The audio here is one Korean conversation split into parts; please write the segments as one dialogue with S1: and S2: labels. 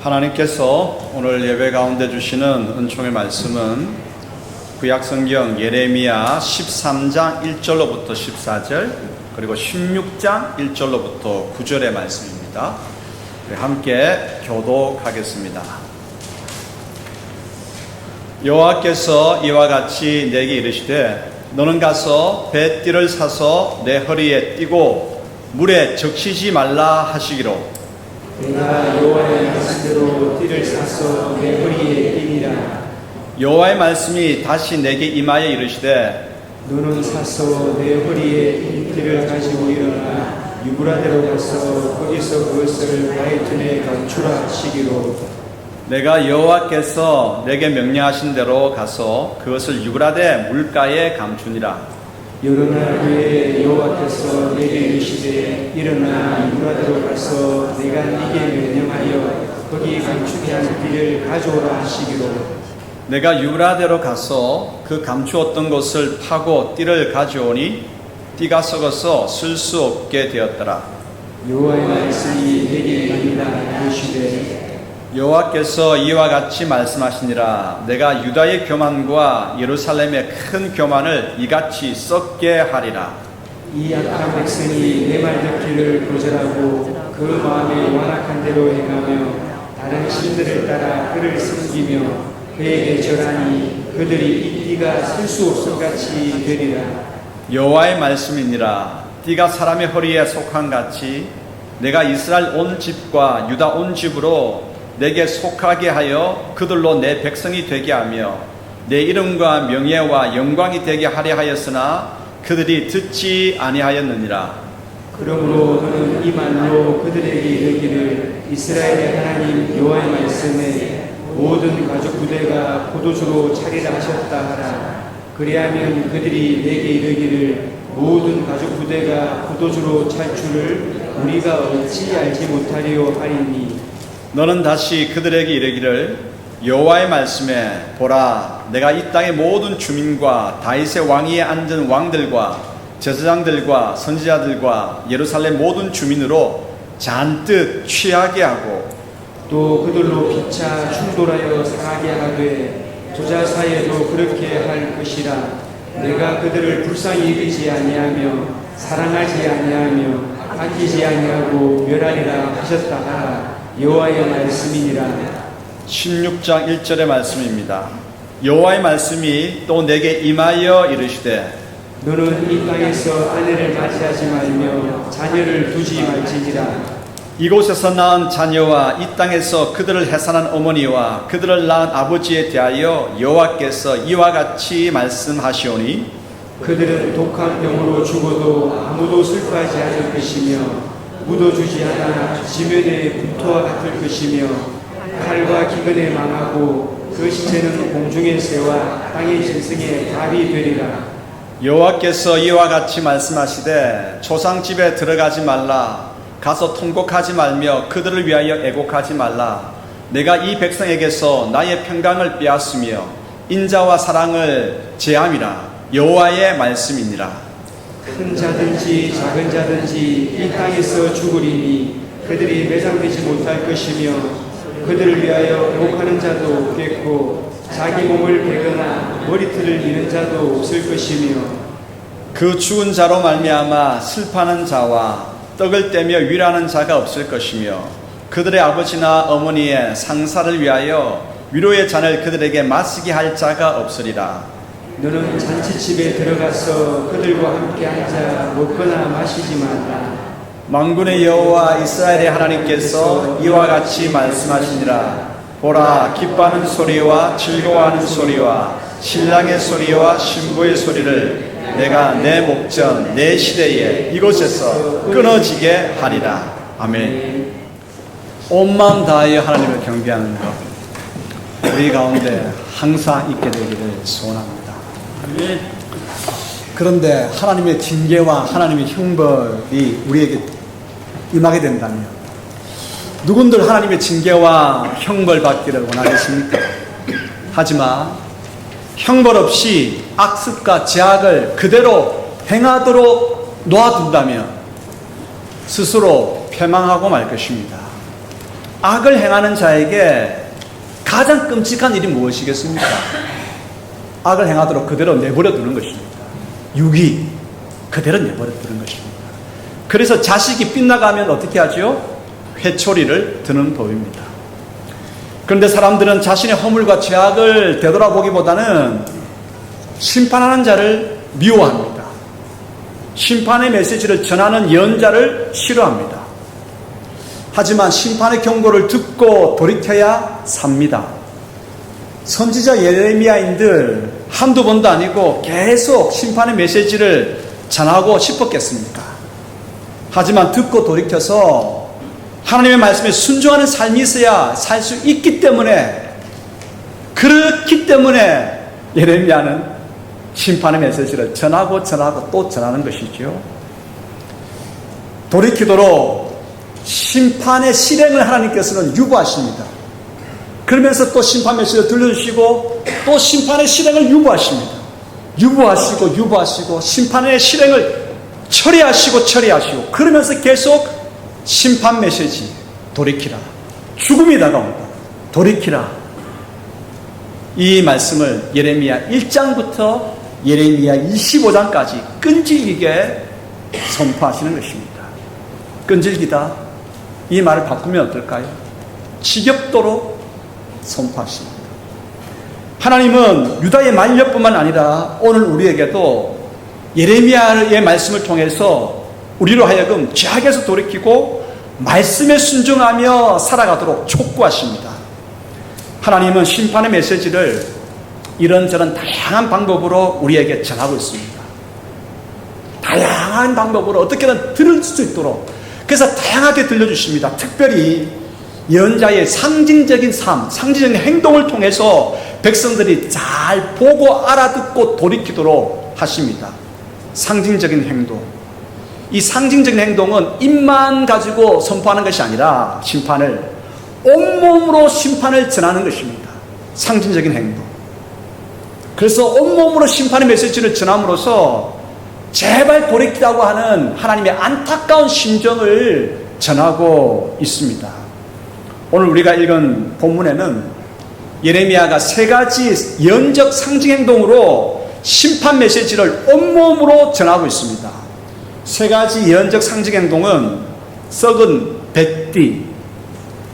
S1: 하나님께서 오늘 예배 가운데 주시는 은총의 말씀은 구약성경 예레미야 13장 1절로부터 14절 그리고 16장 1절로부터 9절의 말씀입니다. 함께 교독하겠습니다. 여호와께서 이와 같이 내게 이르시되 너는 가서 뱃띠를 사서 내 허리에 띠고 물에 적시지 말라 하시기로
S2: 내가 여호와의 말씀대로 띠를 사서 내 허리에 띠니라.
S1: 여호와의 말씀이 다시 내게 임하여 이르시되
S2: 너는 사서 내 허리에 띠를 가지고 일어나 유브라데로 가서 거기서 그것을 바이튼에 감추라 하시기로.
S1: 내가 여호와께서 내게 명령하신 대로 가서 그것을 유브라데 물가에 감추니라.
S2: 여러 날 후에 여호와께서 내게 이르시되 일어나 유브라데로 가서 내가 네게 명령하여 거기 감추게 한 띠를 가져오라 하시기로.
S1: 내가 유브라데로 가서 그 감추었던 것을 파고 띠를 가져오니 띠가 썩어서 쓸 수 없게 되었더라.
S2: 여호와의 말씀이 내게 임하니라. 이르시되
S1: 여호와께서 이와 같이 말씀하시니라. 내가 유다의 교만과 예루살렘의 큰 교만을 이같이 썩게 하리라.
S2: 이 악한 백성이 내 말 듣기를 거절하고 그 마음에 완악한 대로 행하며 다른 신들을 따라 그를 섬기며 그에게 절하니 그들이 이 띠가 쓸 수 없을 같이 되리라.
S1: 여호와의 말씀이니라. 띠가 사람의 허리에 속한 같이 내가 이스라엘 온 집과 유다 온 집으로 내게 속하게 하여 그들로 내 백성이 되게 하며 내 이름과 명예와 영광이 되게 하려 하였으나 그들이 듣지 아니하였느니라.
S2: 그러므로 너는 이 말로 그들에게 이르기를 이스라엘의 하나님 여호와의 말씀에 모든 가족 부대가 포도주로 차리라 하셨다 하라. 그리하면 그들이 내게 이르기를 모든 가족 부대가 포도주로 찰 줄을 우리가 어찌 알지 못하리요 하리니.
S1: 너는 다시 그들에게 이르기를 여호와의 말씀에 보라 내가 이 땅의 모든 주민과 다윗의 왕위에 앉은 왕들과 제사장들과 선지자들과 예루살렘 모든 주민으로 잔뜩 취하게 하고
S2: 또 그들로 피차 충돌하여 상하게 하되 조자 사이에도 그렇게 할 것이라. 내가 그들을 불쌍히 여기지 아니하며 사랑하지 아니하며 아끼지 아니하고 멸하리라 하셨다 하라. 여호와의 말씀이니라.
S1: 16장 1절의 말씀입니다. 여호와의 말씀이 또 내게 임하여 이르시되
S2: 너는 이 땅에서 아내를 맞이하지 말며 자녀를 두지 말지니라.
S1: 이곳에서 낳은 자녀와 이 땅에서 그들을 해산한 어머니와 그들을 낳은 아버지에 대하여 여호와께서 이와 같이 말씀하시오니
S2: 그들은 독한 병으로 죽어도 아무도 슬퍼하지 않을 것이며 묻어주지 않아 지면의 분토와 같을 것이며 칼과 기근에 망하고 그 시체는 공중의 새와 땅의 짐승의 밥이 되리라.
S1: 여호와께서 이와 같이 말씀하시되 조상집에 들어가지 말라. 가서 통곡하지 말며 그들을 위하여 애곡하지 말라. 내가 이 백성에게서 나의 평강을 빼앗으며 인자와 사랑을 제함이라. 여호와의 말씀이니라.
S2: 큰 자든지 작은 자든지 이 땅에서 죽으리니 그들이 매장되지 못할 것이며 그들을 위하여 애곡하는 자도 없겠고 자기 몸을 베거나 머리털을 미는 자도 없을 것이며
S1: 그 죽은 자로 말미암아 슬퍼하는 자와 떡을 떼며 위로하는 자가 없을 것이며 그들의 아버지나 어머니의 상사를 위하여 위로의 잔을 그들에게 마시게 할 자가 없으리라.
S2: 너는 잔치집에 들어가서 그들과 함께 앉아 먹거나 마시지 말라.
S1: 만군의 여호와 이스라엘의 하나님께서 이와 같이 말씀하시니라. 보라 기뻐하는 소리와 즐거워하는 소리와 신랑의 소리와 신부의 소리를 내가 내 목전 내 시대에 이곳에서 끊어지게 하리라. 아멘. 온 마음 다하여 하나님을 경배하는 것 우리 가운데 항상 있게 되기를 소원합니다. 그런데 하나님의 징계와 하나님의 형벌이 우리에게 임하게 된다면 누군들 하나님의 징계와 형벌 받기를 원하겠습니까? 하지만 형벌 없이 악습과 제약을 그대로 행하도록 놓아둔다면 스스로 패망하고 말 것입니다. 악을 행하는 자에게 가장 끔찍한 일이 무엇이겠습니까? 악을 행하도록 그대로 내버려 두는 것입니다. 유기, 그대로 내버려 두는 것입니다. 그래서 자식이 빗나가면 어떻게 하죠? 회초리를 드는 법입니다. 그런데 사람들은 자신의 허물과 죄악을 되돌아보기보다는 심판하는 자를 미워합니다. 심판의 메시지를 전하는 예언자를 싫어합니다. 하지만 심판의 경고를 듣고 돌이켜야 삽니다. 선지자 예레미야인들 한두 번도 아니고 계속 심판의 메시지를 전하고 싶었겠습니까? 하지만 듣고 돌이켜서 하나님의 말씀에 순종하는 삶이 있어야 살 수 있기 때문에, 그렇기 때문에 예레미야는 심판의 메시지를 전하고 또 전하는 것이죠. 돌이키도록 심판의 실행을 하나님께서는 유보하십니다. 그러면서 또 심판 메시지를 들려주시고 또 심판의 실행을 유보하십니다. 유보하시고 심판의 실행을 처리하시고 그러면서 계속 심판 메시지, 돌이키라. 죽음이 다가온다. 돌이키라. 이 말씀을 예레미야 1장부터 예레미야 25장까지 끈질기게 선포하시는 것입니다. 끈질기다. 이 말을 바꾸면 어떨까요? 지겹도록 선포하십니다. 하나님은 유다의 만력뿐만 아니라 오늘 우리에게도 예레미야의 말씀을 통해서 우리로 하여금 죄악에서 돌이키고 말씀에 순종하며 살아가도록 촉구하십니다. 하나님은 심판의 메시지를 이런저런 다양한 방법으로 우리에게 전하고 있습니다. 다양한 방법으로 어떻게든 들을 수 있도록, 그래서 다양하게 들려주십니다. 특별히 예언자의 상징적인 삶, 상징적인 행동을 통해서 백성들이 잘 보고 알아듣고 돌이키도록 하십니다. 상징적인 행동. 이 상징적인 행동은 입만 가지고 선포하는 것이 아니라 심판을, 온몸으로 심판을 전하는 것입니다. 상징적인 행동. 그래서 온몸으로 심판의 메시지를 전함으로써 제발 돌이키라고 하는 하나님의 안타까운 심정을 전하고 있습니다. 오늘 우리가 읽은 본문에는 예레미야가 세 가지 예언적 상징 행동으로 심판 메시지를 온몸으로 전하고 있습니다. 세 가지 예언적 상징 행동은 썩은 뱃띠,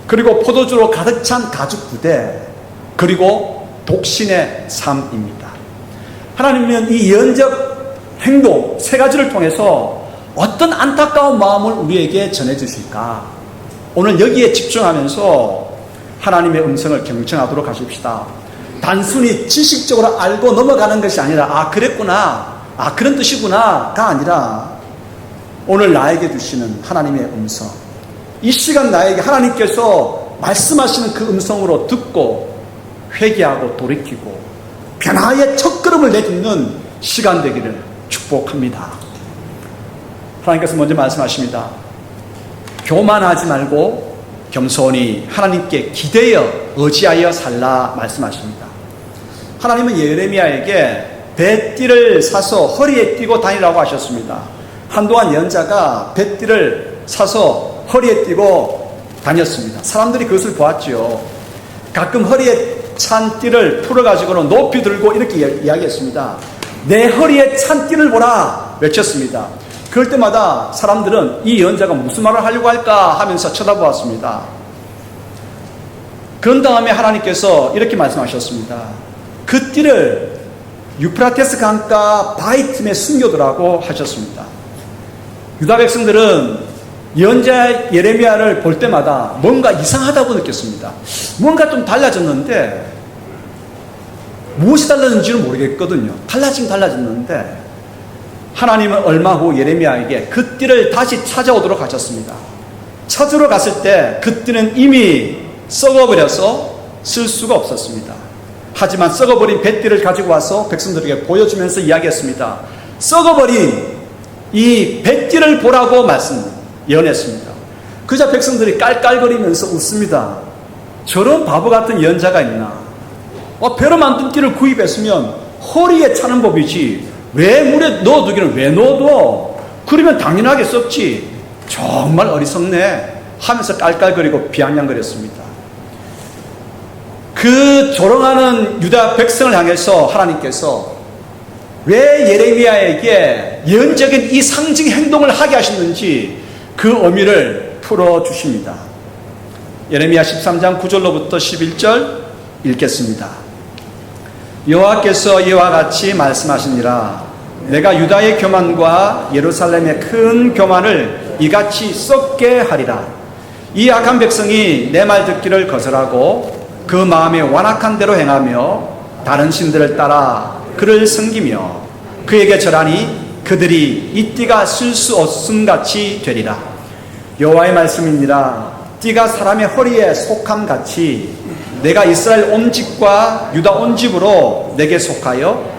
S1: 그리고 포도주로 가득 찬 가죽 부대, 그리고 독신의 삶입니다. 하나님은 이 예언적 행동 세 가지를 통해서 어떤 안타까운 마음을 우리에게 전해주실까? 오늘 여기에 집중하면서 하나님의 음성을 경청하도록 하십시다. 단순히 지식적으로 알고 넘어가는 것이 아니라 그랬구나, 그런 뜻이구나가 아니라 오늘 나에게 주시는 하나님의 음성, 이 시간 나에게 하나님께서 말씀하시는 그 음성으로 듣고 회개하고 돌이키고 변화의 첫걸음을 내딛는 시간 되기를 축복합니다. 하나님께서 먼저 말씀하십니다. 교만하지 말고 겸손히 하나님께 기대어 의지하여 살라 말씀하십니다. 하나님은 예레미야에게 배띠를 사서 허리에 띠고 다니라고 하셨습니다. 한동안 예언자가 배띠를 사서 허리에 띠고 다녔습니다. 사람들이 그것을 보았지요. 가끔 허리에 찬 띠를 풀어가지고는 높이 들고 이렇게 이야기했습니다. 내 허리에 찬 띠를 보라 외쳤습니다. 그럴 때마다 사람들은 이 예언자가 무슨 말을 하려고 할까 하면서 쳐다보았습니다. 그런 다음에 하나님께서 이렇게 말씀하셨습니다. 그 띠를 유프라테스 강가 바위 틈에 숨겨두라고 하셨습니다. 유다 백성들은 예언자 예레미야를 볼 때마다 뭔가 이상하다고 느꼈습니다. 뭔가 좀 달라졌는데 무엇이 달라졌는지는 모르겠거든요. 달라졌는데 하나님은 얼마 후 예레미야에게 그 띠를 다시 찾아오도록 하셨습니다. 찾으러 갔을 때 그 띠는 이미 썩어버려서 쓸 수가 없었습니다. 하지만 썩어버린 뱃띠를 가지고 와서 백성들에게 보여주면서 이야기했습니다. 썩어버린 이 뱃띠를 보라고 예언했습니다. 그자 백성들이 깔깔거리면서 웃습니다. 저런 바보 같은 예언자가 있나? 배로 만든 띠를 구입했으면 허리에 차는 법이지 왜 물에 넣어두기는 왜 넣어둬? 그러면 당연하게 썩지. 정말 어리석네 하면서 깔깔거리고 비아냥거렸습니다. 그 조롱하는 유다 백성을 향해서 하나님께서 왜 예레미야에게 예언적인 이 상징 행동을 하게 하셨는지 그 의미를 풀어주십니다. 예레미야 13장 9절로부터 11절 읽겠습니다. 여호와께서 이와 같이 말씀하시니라. 내가 유다의 교만과 예루살렘의 큰 교만을 이같이 썩게 하리라. 이 악한 백성이 내 말 듣기를 거절하고 그 마음에 완악한 대로 행하며 다른 신들을 따라 그를 섬기며 그에게 절하니 그들이 이 띠가 쓸 수 없음같이 되리라. 여호와의 말씀이니라. 띠가 사람의 허리에 속함같이 내가 이스라엘 온 집과 유다 온 집으로 내게 속하여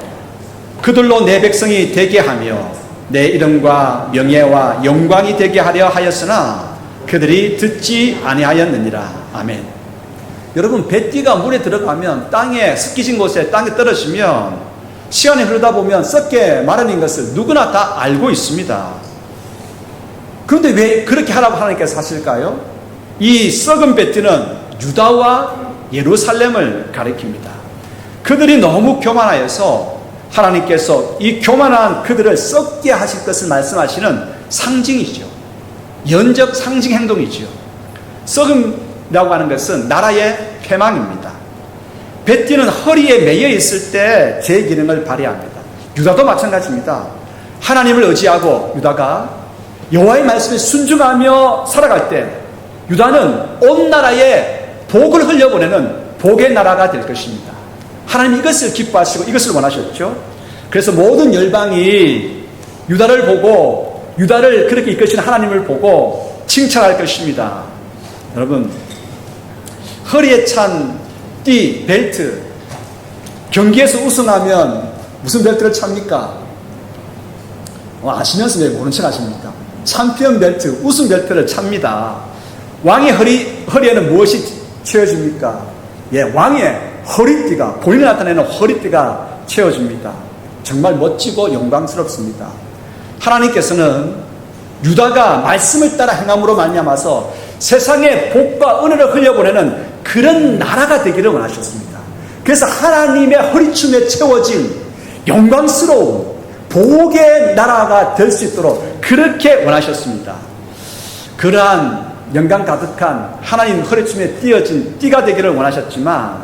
S1: 그들로 내 백성이 되게 하며 내 이름과 명예와 영광이 되게 하려 하였으나 그들이 듣지 아니하였느니라. 아멘. 여러분, 배띠가 물에 들어가면 땅에 습기진 곳에 땅에 떨어지면 시간이 흐르다 보면 썩게 마련인 것을 누구나 다 알고 있습니다. 그런데 왜 그렇게 하라고 하나님께서 하실까요? 이 썩은 배띠는 유다와 예루살렘을 가리킵니다. 그들이 너무 교만하여서 하나님께서 이 교만한 그들을 썩게 하실 것을 말씀하시는 상징이죠. 연적 상징 행동이죠. 썩음이라고 하는 것은 나라의 패망입니다. 배띠는 허리에 매여 있을 때 제 기능을 발휘합니다. 유다도 마찬가지입니다. 하나님을 의지하고 유다가 여호와의 말씀에 순종하며 살아갈 때 유다는 온 나라에 복을 흘려보내는 복의 나라가 될 것입니다. 하나님 이것을 기뻐하시고 이것을 원하셨죠. 그래서 모든 열방이 유다를 보고 유다를 그렇게 이끄시는 하나님을 보고 칭찬할 것입니다. 여러분, 허리에 찬 띠, 벨트, 경기에서 우승하면 무슨 벨트를 찹니까? 아시면서 왜 모른 척 하십니까? 챔피언 벨트, 우승 벨트를 찹니다. 왕의 허리에는 무엇이 채워집니까? 예, 왕의 허리띠가, 본인을 나타내는 허리띠가 채워집니다. 정말 멋지고 영광스럽습니다. 하나님께서는 유다가 말씀을 따라 행함으로 말미암아서 세상에 복과 은혜를 흘려보내는 그런 나라가 되기를 원하셨습니다. 그래서 하나님의 허리춤에 채워진 영광스러운 복의 나라가 될 수 있도록 그렇게 원하셨습니다. 그러한 영광 가득한 하나님 허리춤에 띄어진 띠가 되기를 원하셨지만,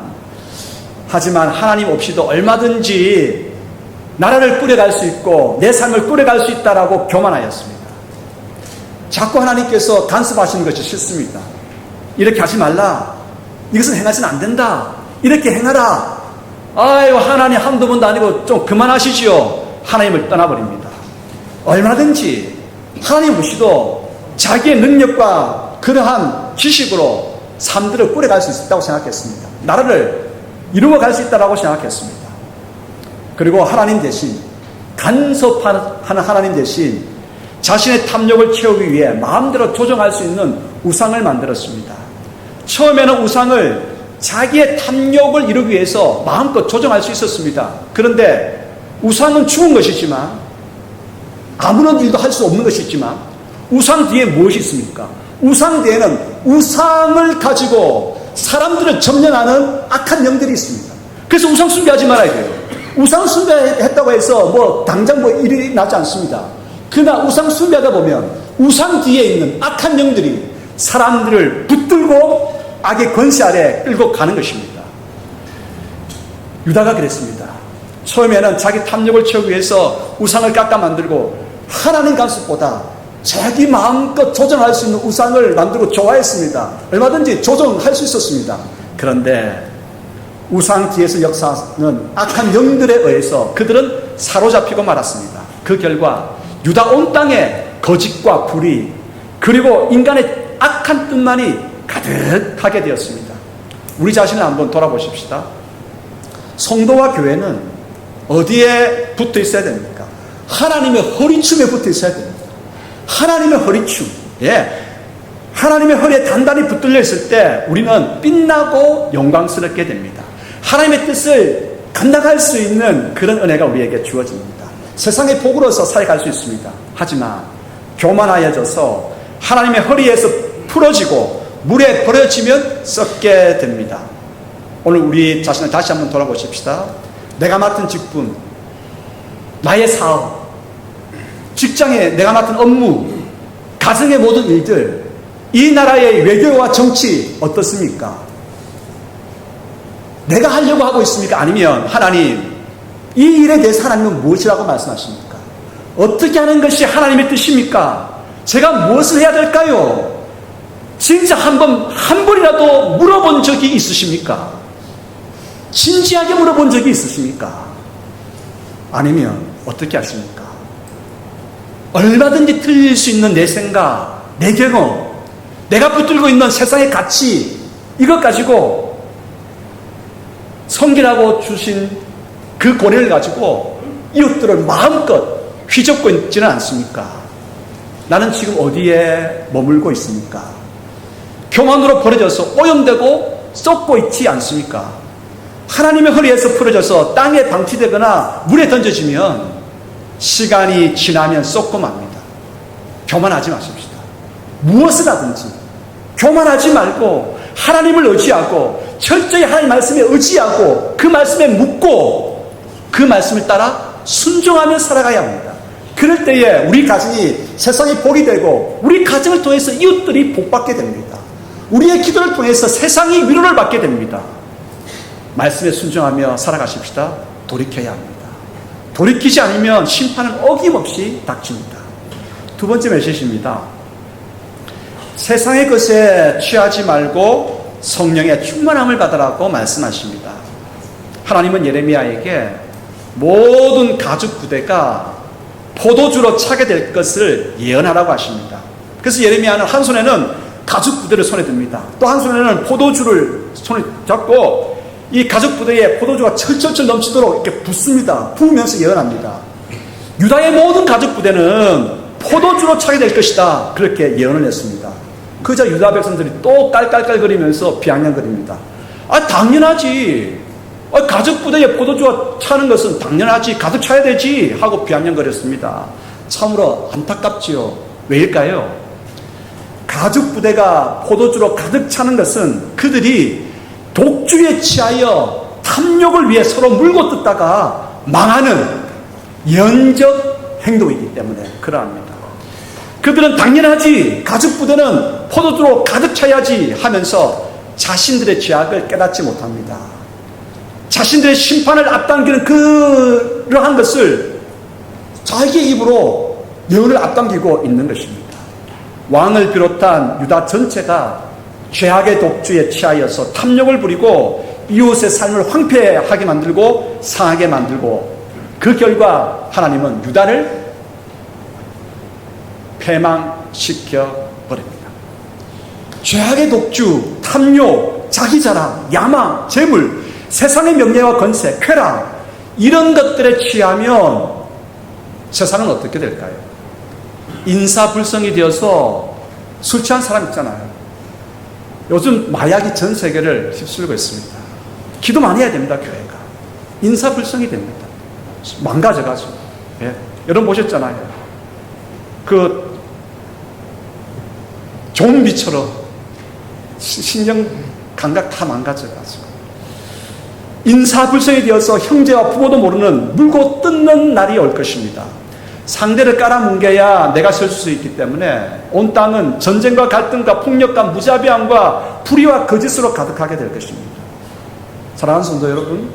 S1: 하지만 하나님 없이도 얼마든지 나라를 꾸려갈 수 있고 내 삶을 꾸려갈 수 있다라고 교만하였습니다. 자꾸 하나님께서 간섭하시는 것이 싫습니다. 이렇게 하지 말라. 이것은 행하지는 안 된다. 이렇게 행하라. 아유, 하나님 한두 번도 아니고 좀 그만하시지요. 하나님을 떠나버립니다. 얼마든지 하나님 없이도 자기의 능력과 그러한 지식으로 삶들을 꾸려갈 수 있다고 생각했습니다. 나라를 이루어갈 수 있다고 생각했습니다. 그리고 하나님 대신, 간섭하는 하나님 대신 자신의 탐욕을 채우기 위해 마음대로 조정할 수 있는 우상을 만들었습니다. 처음에는 우상을 자기의 탐욕을 이루기 위해서 마음껏 조정할 수 있었습니다. 그런데 우상은 죽은 것이지만, 아무런 일도 할 수 없는 것이지만, 우상 뒤에 무엇이 있습니까? 우상 뒤에는 우상을 가지고 사람들을 점령하는 악한 영들이 있습니다. 그래서 우상 숭배하지 말아야 돼요. 우상 숭배했다고 해서 뭐 당장 뭐 일이 나지 않습니다. 그러나 우상 숭배하다 보면 우상 뒤에 있는 악한 영들이 사람들을 붙들고 악의 권세 아래 끌고 가는 것입니다. 유다가 그랬습니다. 처음에는 자기 탐욕을 채우기 위해서 우상을 깎아 만들고 하나님 간섭보다 자기 마음껏 조정할 수 있는 우상을 만들고 좋아했습니다. 얼마든지 조정할 수 있었습니다. 그런데 우상 뒤에서 역사하는 악한 영들에 의해서 그들은 사로잡히고 말았습니다. 그 결과 유다 온 땅에 거짓과 불의, 그리고 인간의 악한 뜻만이 가득하게 되었습니다. 우리 자신을 한번 돌아보십시다. 성도와 교회는 어디에 붙어 있어야 됩니까? 하나님의 허리춤에 붙어 있어야 됩니다. 하나님의 허리춤. 예. 하나님의 허리에 단단히 붙들려 있을 때 우리는 빛나고 영광스럽게 됩니다. 하나님의 뜻을 감당할 수 있는 그런 은혜가 우리에게 주어집니다. 세상의 복으로서 살아갈 수 있습니다. 하지만 교만하여져서 하나님의 허리에서 풀어지고 물에 버려지면 썩게 됩니다. 오늘 우리 자신을 다시 한번 돌아보십시다. 내가 맡은 직분, 나의 사업, 직장에 내가 맡은 업무, 가정의 모든 일들, 이 나라의 외교와 정치 어떻습니까? 내가 하려고 하고 있습니까? 아니면 하나님, 이 일에 대해서 하나님은 무엇이라고 말씀하십니까? 어떻게 하는 것이 하나님의 뜻입니까? 제가 무엇을 해야 될까요? 진짜 한 번이라도 물어본 적이 있으십니까? 진지하게 물어본 적이 있으십니까? 아니면 어떻게 하십니까? 얼마든지 틀릴 수 있는 내 생각, 내 경험, 내가 붙들고 있는 세상의 가치, 이것 가지고 성기라고 주신 그 고뇌를 가지고 이웃들을 마음껏 휘젓고 있지는 않습니까? 나는 지금 어디에 머물고 있습니까? 교만으로 버려져서 오염되고 썩고 있지 않습니까? 하나님의 허리에서 풀어져서 땅에 방치되거나 물에 던져지면 시간이 지나면 썩고 맙니다. 교만하지 마십시다. 무엇을 하든지 교만하지 말고 하나님을 의지하고 철저히 하나님 말씀에 의지하고 그 말씀에 묻고 그 말씀을 따라 순종하며 살아가야 합니다. 그럴 때에 우리 가정이 세상이 복이 되고 우리 가정을 통해서 이웃들이 복받게 됩니다. 우리의 기도를 통해서 세상이 위로를 받게 됩니다. 말씀에 순종하며 살아가십시다. 돌이켜야 합니다. 돌이키지 않으면 심판은 어김없이 닥칩니다. 두 번째 메시지입니다. 세상의 것에 취하지 말고 성령의 충만함을 받으라고 말씀하십니다. 하나님은 예레미야에게 모든 가죽 부대가 포도주로 차게 될 것을 예언하라고 하십니다. 그래서 예레미야는 한 손에는 가죽 부대를 손에 듭니다. 또 한 손에는 포도주를 손에 잡고 이 가죽 부대에 포도주가 철철철 넘치도록 이렇게 붓습니다. 부으면서 예언합니다. 유다의 모든 가죽 부대는 포도주로 차게 될 것이다. 그렇게 예언을 했습니다. 그저 유다 백성들이 또 깔깔깔거리면서 비아냥거립니다. 당연하지. 가죽 부대에 포도주가 차는 것은 당연하지. 가득 차야 되지. 하고 비아냥거렸습니다. 참으로 안타깝지요. 왜일까요? 가죽 부대가 포도주로 가득 차는 것은 그들이 독주에 취하여 탐욕을 위해 서로 물고 뜯다가 망하는 연적 행동이기 때문에 그러합니다. 그들은 당연하지, 가죽 부대는 포도주로 가득 차야지 하면서 자신들의 죄악을 깨닫지 못합니다. 자신들의 심판을 앞당기는 그러한 것을 자기의 입으로 예언을 앞당기고 있는 것입니다. 왕을 비롯한 유다 전체가 죄악의 독주에 취하여서 탐욕을 부리고 이웃의 삶을 황폐하게 만들고 상하게 만들고 그 결과 하나님은 유다를 패망시켜 버립니다. 죄악의 독주, 탐욕, 자기자랑, 야망, 재물, 세상의 명예와 권세, 쾌락 이런 것들에 취하면 세상은 어떻게 될까요? 인사불성이 되어서 술 취한 사람 있잖아요. 요즘 마약이 전 세계를 휩쓸고 있습니다. 기도 많이 해야 됩니다. 교회가 인사불성이 됩니다. 망가져가지고. 예. 여러분 보셨잖아요. 그 좀비처럼 신경 감각 다 망가져가지고 인사불성이 되어서 형제와 부모도 모르는 물고 뜯는 날이 올 것입니다. 상대를 깔아뭉개야 내가 설 수 있기 때문에 온 땅은 전쟁과 갈등과 폭력과 무자비함과 불의와 거짓으로 가득하게 될 것입니다. 사랑하는 성도 여러분,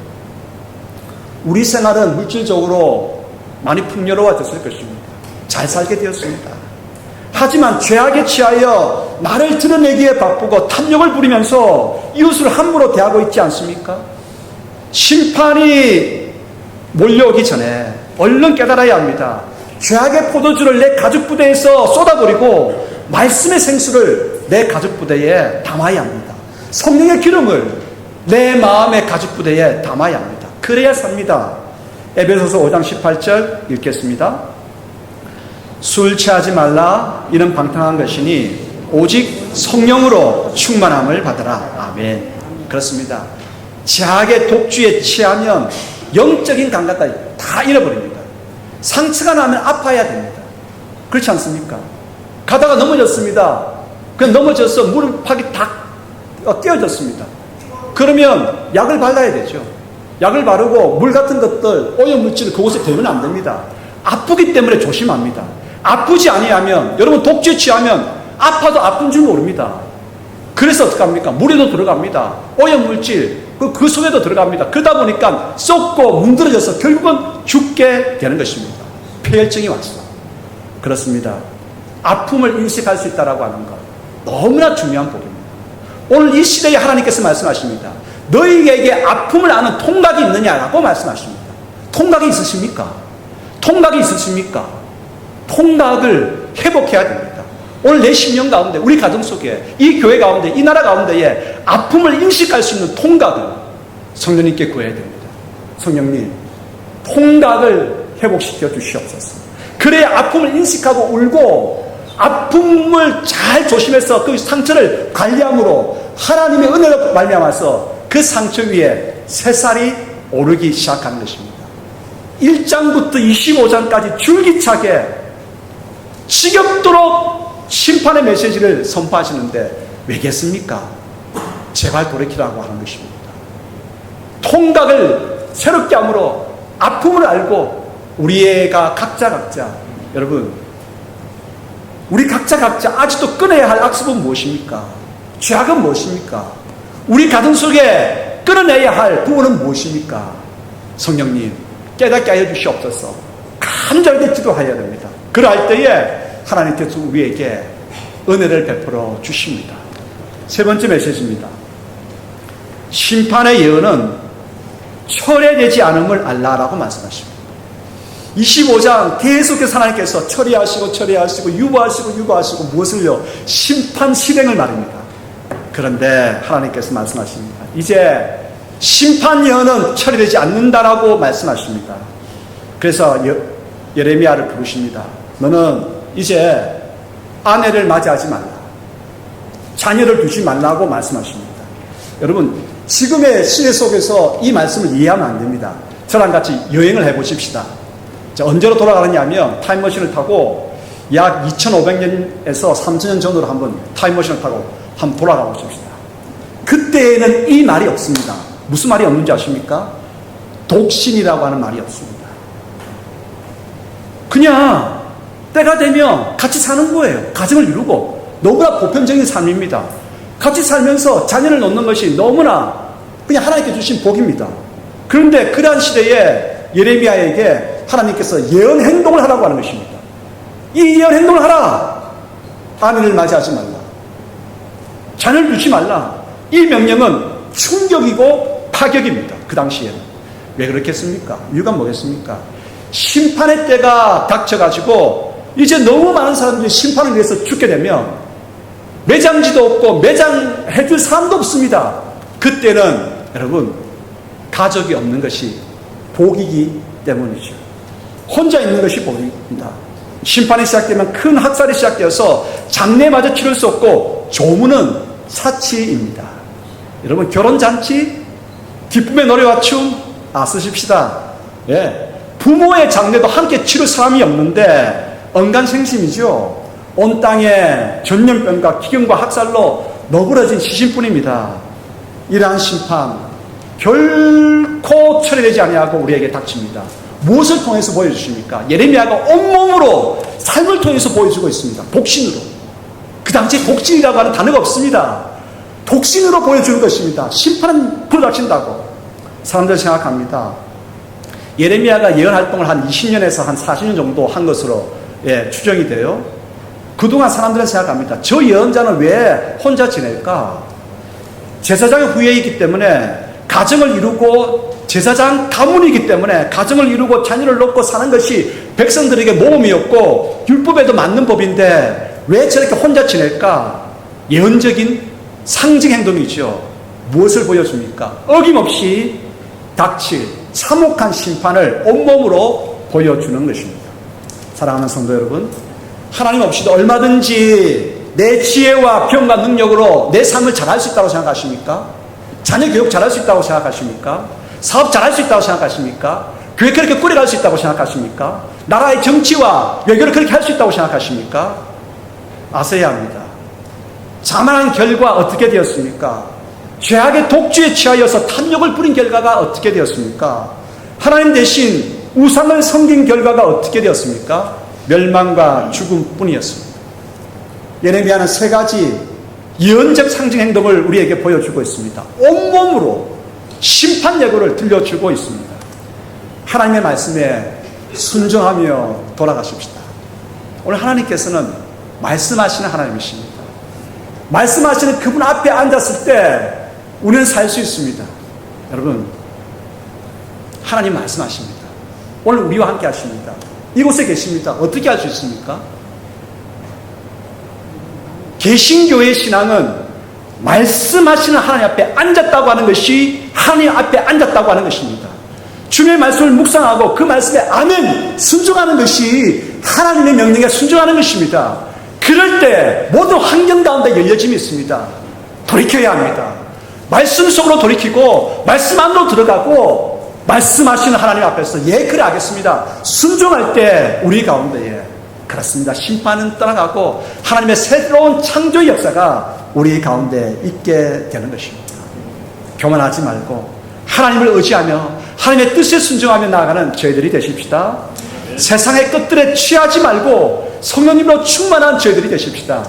S1: 우리 생활은 물질적으로 많이 풍요로워졌을 것입니다. 잘 살게 되었습니다. 하지만 죄악에 취하여 나를 드러내기에 바쁘고 탐욕을 부리면서 이웃을 함부로 대하고 있지 않습니까? 심판이 몰려오기 전에 얼른 깨달아야 합니다. 죄악의 포도주를 내 가죽부대에서 쏟아버리고 말씀의 생수를 내 가죽부대에 담아야 합니다. 성령의 기름을 내 마음의 가죽부대에 담아야 합니다. 그래야 삽니다. 에베소서 5장 18절 읽겠습니다. 술 취하지 말라. 이는 방탕한 것이니 오직 성령으로 충만함을 받으라. 아멘. 그렇습니다. 죄악의 독주에 취하면 영적인 감각까지 다 잃어버립니다. 상처가 나면 아파야 됩니다. 그렇지 않습니까? 가다가 넘어졌습니다. 그냥 넘어져서 무릎팍이 다 떼어졌습니다. 그러면 약을 발라야 되죠. 약을 바르고 물 같은 것들, 오염물질을 그곳에 대면 안 됩니다. 아프기 때문에 조심합니다. 아프지 아니하면, 여러분 독주에 취하면 아파도 아픈 줄 모릅니다. 그래서 어떡합니까? 물에도 들어갑니다. 오염물질, 그 속에도 들어갑니다. 그러다 보니까 썩고 문드러져서 결국은 죽게 되는 것입니다. 폐혈증이 왔어. 그렇습니다. 아픔을 인식할 수 있다라고 하는 것, 너무나 중요한 복입니다. 오늘 이 시대에 하나님께서 말씀하십니다. 너희에게 아픔을 아는 통각이 있느냐라고 말씀하십니다. 통각이 있으십니까? 통각이 있으십니까? 통각을 회복해야 됩니다. 오늘 내 심령 가운데, 우리 가정 속에, 이 교회 가운데, 이 나라 가운데에 아픔을 인식할 수 있는 통각을 성령님께 구해야 됩니다. 성령님, 통각을 회복시켜 주시옵소서. 그래야 아픔을 인식하고 울고 아픔을 잘 조심해서 그 상처를 관리함으로 하나님의 은혜로 말미암아서 그 상처 위에 새살이 오르기 시작하는 것입니다. 1장부터 25장까지 줄기차게 지겹도록 심판의 메시지를 선포하시는데 왜겠습니까? 제발 돌이키라고 하는 것입니다. 통각을 새롭게 함으로 아픔을 알고 우리가 각자 여러분, 우리 각자 아직도 끊어야 할 악습은 무엇입니까? 죄악은 무엇입니까? 우리 가정 속에 끊어내야 할 부분은 무엇입니까? 성령님 깨닫게 하여 주시옵소서. 간절하게 기도하여야 됩니다. 그러할 때에 하나님께서 우리에게 은혜를 베풀어 주십니다. 세 번째 메시지입니다. 심판의 예언은 철회되지 않음을 알라라고 말씀하십니다. 25장 계속해서 하나님께서 처리하시고 유보하시고 무엇을요? 심판 실행을 말입니다. 그런데 하나님께서 말씀하십니다. 이제 심판 예언은 처리되지 않는다라고 말씀하십니다. 그래서 예레미야를 부르십니다. 너는 이제 아내를 맞이하지 말라, 자녀를 두지 말라고 말씀하십니다. 여러분, 지금의 시대 속에서 이 말씀을 이해하면 안 됩니다. 저랑 같이 여행을 해보십시다. 자, 언제로 돌아가느냐 하면 타임머신을 타고 약 2500년에서 3000년 전으로 한번 타임머신을 타고 한번 돌아가 보십시다. 그때에는 이 말이 없습니다. 무슨 말이 없는지 아십니까? 독신이라고 하는 말이 없습니다. 그냥 때가 되면 같이 사는 거예요. 가정을 이루고. 너무나 보편적인 삶입니다. 같이 살면서 자녀를 놓는 것이 너무나 그냥 하나님께 주신 복입니다. 그런데 그러한 시대에 예레미야에게 하나님께서 예언 행동을 하라고 하는 것입니다. 이 예언 행동을 하라. 아내를 맞이하지 말라, 자녀를 두지 말라. 이 명령은 충격이고 파격입니다. 그 당시에는. 왜 그렇겠습니까? 이유가 뭐겠습니까? 심판의 때가 닥쳐가지고 이제 너무 많은 사람들이 심판을 위해서 죽게 되면 매장지도 없고 매장해줄 사람도 없습니다. 그때는 여러분, 가족이 없는 것이 복이기 때문이죠. 혼자 있는 것이 복입니다. 심판이 시작되면 큰 학살이 시작되어서 장례마저 치를 수 없고 조문은 사치입니다. 여러분, 결혼잔치, 기쁨의 노래와 춤 쓰십시다. 예. 부모의 장례도 함께 치를 사람이 없는데 언간생심이죠. 온 땅에 전염병과 기경과 학살로 너그러진 시신뿐입니다. 이러한 심판 결코 처리되지 아니하고 우리에게 닥칩니다. 무엇을 통해서 보여주십니까? 예레미야가 온몸으로 삶을 통해서 보여주고 있습니다. 독신으로. 그 당시에 독신이라고 하는 단어가 없습니다. 독신으로 보여주는 것입니다. 심판은 불어닥친다고 사람들은 생각합니다. 예레미야가 예언 활동을 한 20년에서 한 40년 정도 한 것으로 추정이 돼요. 그동안 사람들은 생각합니다. 저 예언자는 왜 혼자 지낼까? 제사장의 후예이기 때문에 가정을 이루고, 제사장 가문이기 때문에 가정을 이루고 자녀를 놓고 사는 것이 백성들에게 모험이었고 율법에도 맞는 법인데 왜 저렇게 혼자 지낼까? 예언적인 상징 행동이죠. 무엇을 보여줍니까? 어김없이 닥칠 참혹한 심판을 온몸으로 보여주는 것입니다. 사랑하는 성도 여러분, 하나님 없이도 얼마든지 내 지혜와 병과 능력으로 내 삶을 잘할 수 있다고 생각하십니까? 자녀 교육 잘할 수 있다고 생각하십니까? 사업 잘할 수 있다고 생각하십니까? 교회 그렇게 꾸려갈 수 있다고 생각하십니까? 나라의 정치와 외교를 그렇게 할 수 있다고 생각하십니까? 아셔야 합니다. 자만한 결과 어떻게 되었습니까? 죄악의 독주에 취하여서 탐욕을 부린 결과가 어떻게 되었습니까? 하나님 대신 우상을 섬긴 결과가 어떻게 되었습니까? 멸망과 죽음뿐이었습니다. 예레미야는 세 가지 예언적 상징 행동을 우리에게 보여주고 있습니다. 온몸으로 심판 예고를 들려주고 있습니다. 하나님의 말씀에 순종하며 돌아가십시다. 오늘 하나님께서는 말씀하시는 하나님이십니다. 말씀하시는 그분 앞에 앉았을 때 우리는 살 수 있습니다. 여러분, 하나님 말씀하십니다. 오늘 우리와 함께 하십니다. 이곳에 계십니다. 어떻게 할 수 있습니까? 개신교의 신앙은 말씀하시는 하나님 앞에 앉았다고 하는 것이 하나님 앞에 앉았다고 하는 것입니다. 주님의 말씀을 묵상하고 그 말씀에 아멘 순종하는 것이 하나님의 명령에 순종하는 것입니다. 그럴 때 모든 환경 가운데 열려짐이 있습니다. 돌이켜야 합니다. 말씀 속으로 돌이키고 말씀 안으로 들어가고 말씀하시는 하나님 앞에서 예 그래 하겠습니다. 순종할 때 우리 가운데에 그렇습니다. 심판은 떠나가고 하나님의 새로운 창조의 역사가 우리 가운데 있게 되는 것입니다. 교만하지 말고 하나님을 의지하며 하나님의 뜻에 순종하며 나아가는 저희들이 되십시다. 세상의 것들에 취하지 말고 성령님으로 충만한 저희들이 되십시다.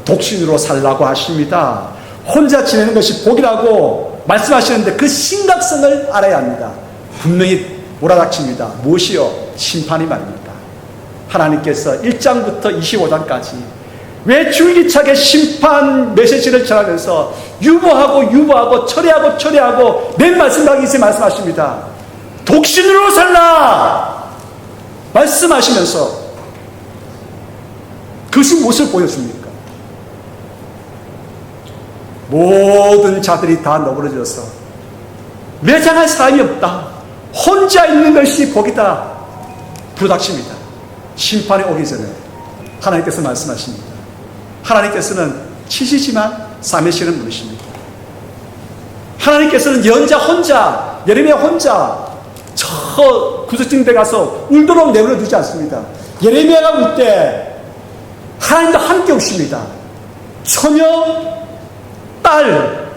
S1: 독신으로 살라고 하십니다. 혼자 지내는 것이 복이라고 말씀하시는데 그 심각성을 알아야 합니다. 분명히 몰아닥칩니다. 무엇이요? 심판이 말입니다. 하나님께서 1장부터 25장까지 왜 줄기차게 심판 메시지를 전하면서 유보하고 처리하고 맨 마지막에 이제 말씀하십니다. 독신으로 살라! 말씀하시면서 그것이 무엇을 보여줍니까? 모든 자들이 다 너그러져서 매장할 사람이 없다. 혼자 있는 것이 복이다. 부닥칩니다. 심판이 오기 전에 하나님께서 말씀하십니다. 하나님께서는 치시지만 싸매시는 분이십니다. 하나님께서는 연자 혼자, 예레미야 혼자 저 구석진 데 가서 울도록 내버려 두지 않습니다. 예레미야가 울 때 하나님도 함께 오십니다. 처녀, 딸,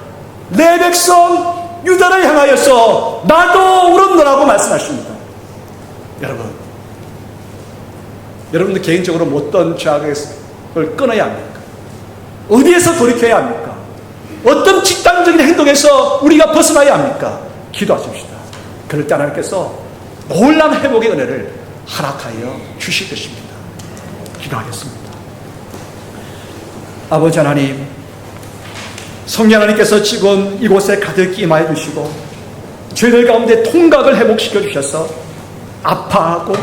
S1: 내 백성 유다를 향하여서 나도 울었노라고 말씀하십니다. 여러분들 개인적으로 어떤 죄악을 끊어야 합니까? 어디에서 돌이켜야 합니까? 어떤 직단적인 행동에서 우리가 벗어나야 합니까? 기도하십시다. 그럴 때 하나님께서 놀라운 회복의 은혜를 허락하여 주실 것입니다. 기도하겠습니다. 아버지 하나님, 성령 하나님께서 지금 이곳에 가득히 임하여 주시고 죄들 가운데 통각을 회복시켜 주셔서 아파하고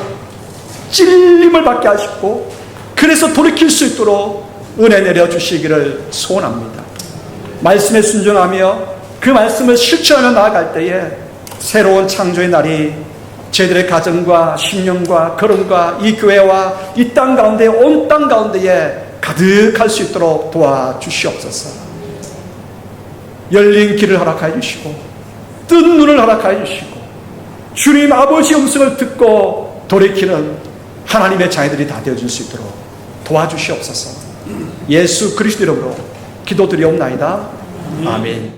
S1: 찔림을 받게 하시고 그래서 돌이킬 수 있도록 은혜 내려주시기를 소원합니다. 말씀에 순종하며 그 말씀을 실천하며 나아갈 때에 새로운 창조의 날이 저희들의 가정과 심령과 걸음과 이 교회와 이 땅 가운데 온 땅 가운데에 가득할 수 있도록 도와주시옵소서. 열린 길을 허락하여 주시고 뜬 눈을 허락하여 주시고 주님 아버지의 음성을 듣고 돌이키는 하나님의 자녀들이 다 되어줄 수 있도록 도와주시옵소서. 예수 그리스도 이름으로 기도드리옵나이다. 아멘.